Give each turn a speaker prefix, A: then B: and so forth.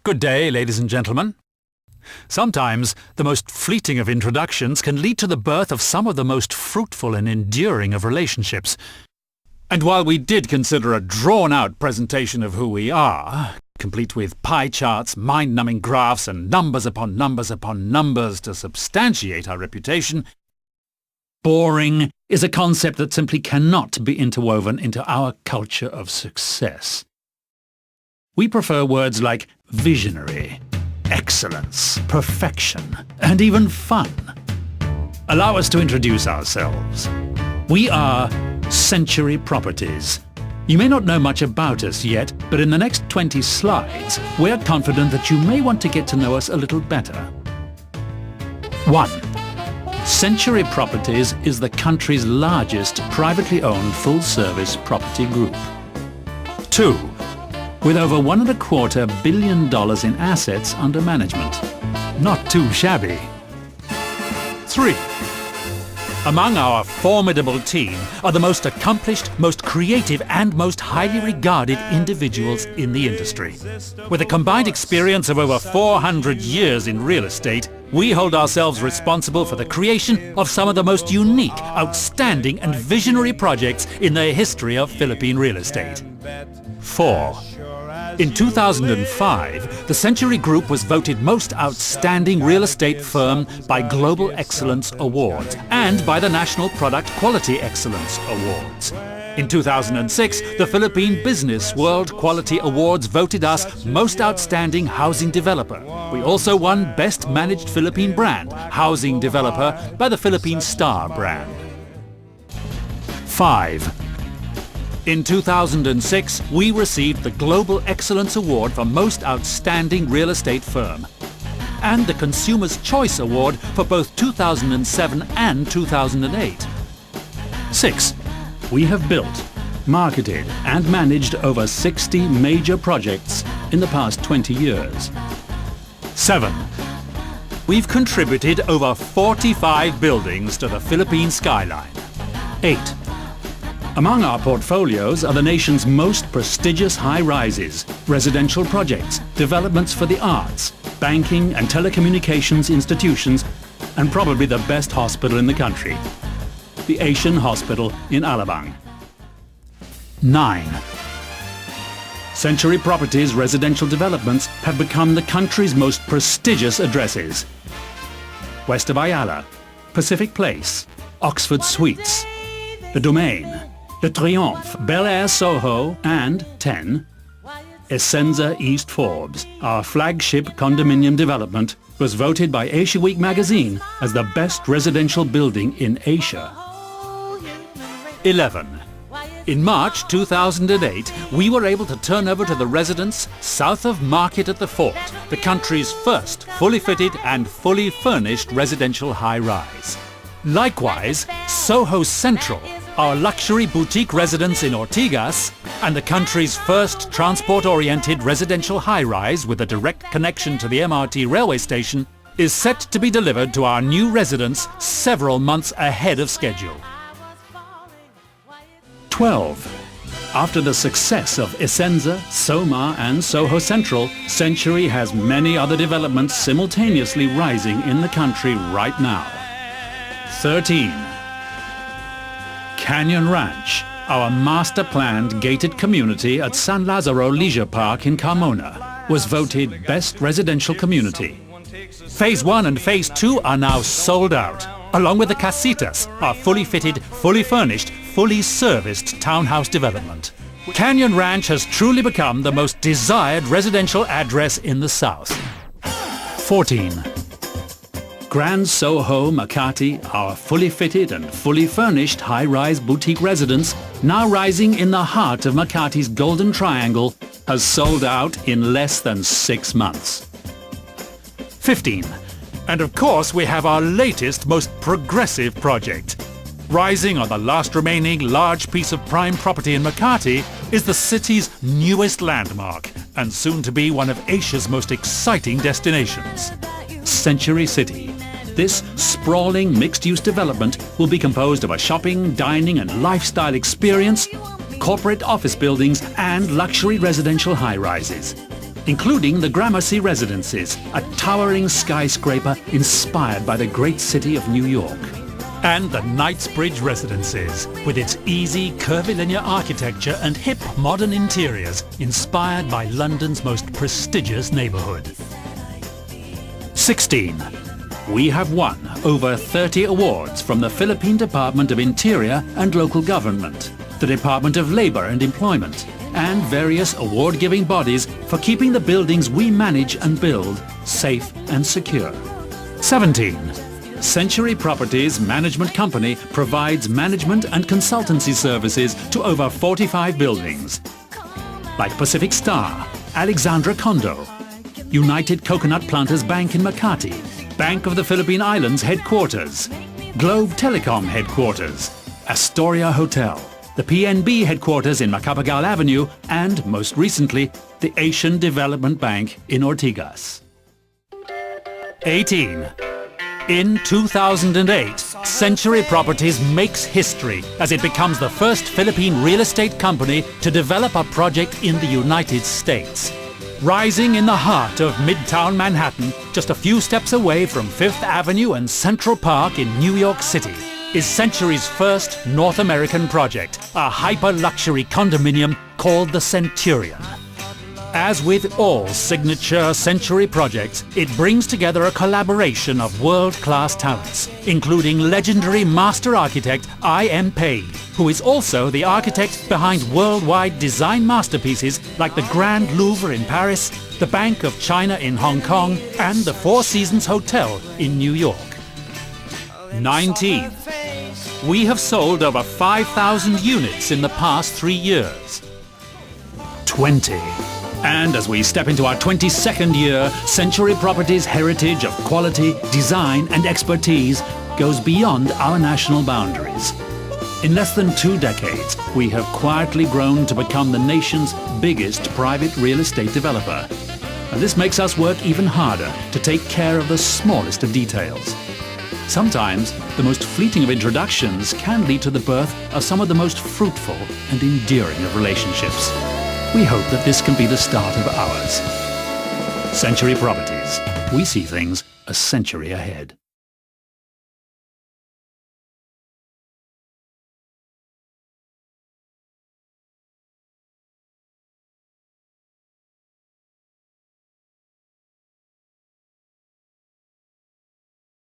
A: Good day, ladies and gentlemen. Sometimes the most fleeting of introductions can lead to the birth of some of the most fruitful and enduring of relationships. And while we did consider a drawn-out presentation of who we are, complete with pie charts, mind-numbing graphs, and numbers upon numbers upon numbers to substantiate our reputation, boring is a concept that simply cannot be interwoven into our culture of success. We prefer words like visionary, excellence, perfection, and even fun. Allow us to introduce ourselves. We are Century Properties. You may not know much about us yet, but in the next 20 slides, we're confident that you may want to get to know us a little better. 1. Century Properties is the country's largest privately owned full-service property group. 2. With over $1.25 billion in assets under management. Not too shabby. 3. Among our formidable team are the most accomplished, most creative and most highly regarded individuals in the industry. With a combined experience of over 400 years in real estate, we hold ourselves responsible for the creation of some of the most unique, outstanding and visionary projects in the history of Philippine real estate. 4. In 2005, the Century Group was voted Most Outstanding Real Estate Firm by Global Excellence Awards and by the National Product Quality Excellence Awards. In 2006, the Philippine Business World Quality Awards voted us Most Outstanding Housing Developer. We also won Best Managed Philippine Brand, Housing Developer by the Philippine Star brand. 5. In 2006, we received the Global Excellence Award for Most Outstanding Real Estate Firm and the Consumer's Choice Award for both 2007 and 2008. 6. We have built, marketed and managed over 60 major projects in the past 20 years. 7. We've contributed over 45 buildings to the Philippine skyline. 8. Among our portfolios are the nation's most prestigious high-rises, residential projects, developments for the arts, banking and telecommunications institutions, and probably the best hospital in the country, the Asian Hospital in Alabang. 9. Century Properties residential developments have become the country's most prestigious addresses. West of Ayala, Pacific Place, Oxford Suites, The Domain, Le Triomphe, Bel Air Soho, and 10. Essenza East Forbes, our flagship condominium development, was voted by Asia Week magazine as the best residential building in Asia. 11. In March 2008, we were able to turn over to the residents south of Market at the Fort, the country's first fully fitted and fully furnished residential high-rise. Likewise, Soho Central, our luxury boutique residence in Ortigas, and the country's first transport-oriented residential high-rise with a direct connection to the MRT railway station, is set to be delivered to our new residents several months ahead of schedule. 12. After the success of Essenza, Soma and Soho Central, Century has many other developments simultaneously rising in the country right now. 13. Canyon Ranch, our master-planned gated community at San Lazaro Leisure Park in Carmona, was voted Best Residential Community. Phase 1 and Phase 2 are now sold out, along with the Casitas, our fully fitted, fully furnished, fully serviced townhouse development. Canyon Ranch has truly become the most desired residential address in the South. 14. Grand Soho Makati, our fully fitted and fully furnished high-rise boutique residence, now rising in the heart of Makati's Golden Triangle, has sold out in less than 6 months. 15. And of course we have our latest, most progressive project. Rising on the last remaining large piece of prime property in Makati is the city's newest landmark and soon to be one of Asia's most exciting destinations. Century City. This sprawling mixed-use development will be composed of a shopping, dining and lifestyle experience, corporate office buildings and luxury residential high-rises. including the Gramercy Residences, a towering skyscraper inspired by the great city of New York. And the Knightsbridge Residences, with its easy, curvilinear architecture and hip, modern interiors, inspired by London's most prestigious neighbourhood. 16. We have won over 30 awards from the Philippine Department of Interior and Local Government, the Department of Labour and Employment, and various award-giving bodies for keeping the buildings we manage and build safe and secure. 17. Century Properties Management Company provides management and consultancy services to over 45 buildings, like Pacific Star, Alexandra Condo, United Coconut Planters Bank in Makati, Bank of the Philippine Islands Headquarters, Globe Telecom Headquarters, Astoria Hotel, the PNB Headquarters in Macapagal Avenue, and, most recently, the Asian Development Bank in Ortigas. 18. In 2008, Century Properties makes history as it becomes the first Philippine real estate company to develop a project in the United States. Rising in the heart of Midtown Manhattan, just a few steps away from Fifth Avenue and Central Park in New York City, is Century's first North American project, a hyper-luxury condominium called the Centurion. As with all signature Century projects, it brings together a collaboration of world-class talents, including legendary master architect I.M. Pei, who is also the architect behind worldwide design masterpieces like the Grand Louvre in Paris, the Bank of China in Hong Kong, and the Four Seasons Hotel in New York. 19. We have sold over 5,000 units in the past 3 years. 20. And as we step into our 22nd year, Century Properties' heritage of quality, design and expertise goes beyond our national boundaries. In less than 2 decades, we have quietly grown to become the nation's biggest private real estate developer. And this makes us work even harder to take care of the smallest of details. Sometimes, the most fleeting of introductions can lead to the birth of some of the most fruitful and endearing of relationships. We hope that this can be the start of ours. Century Properties. We see things a century ahead.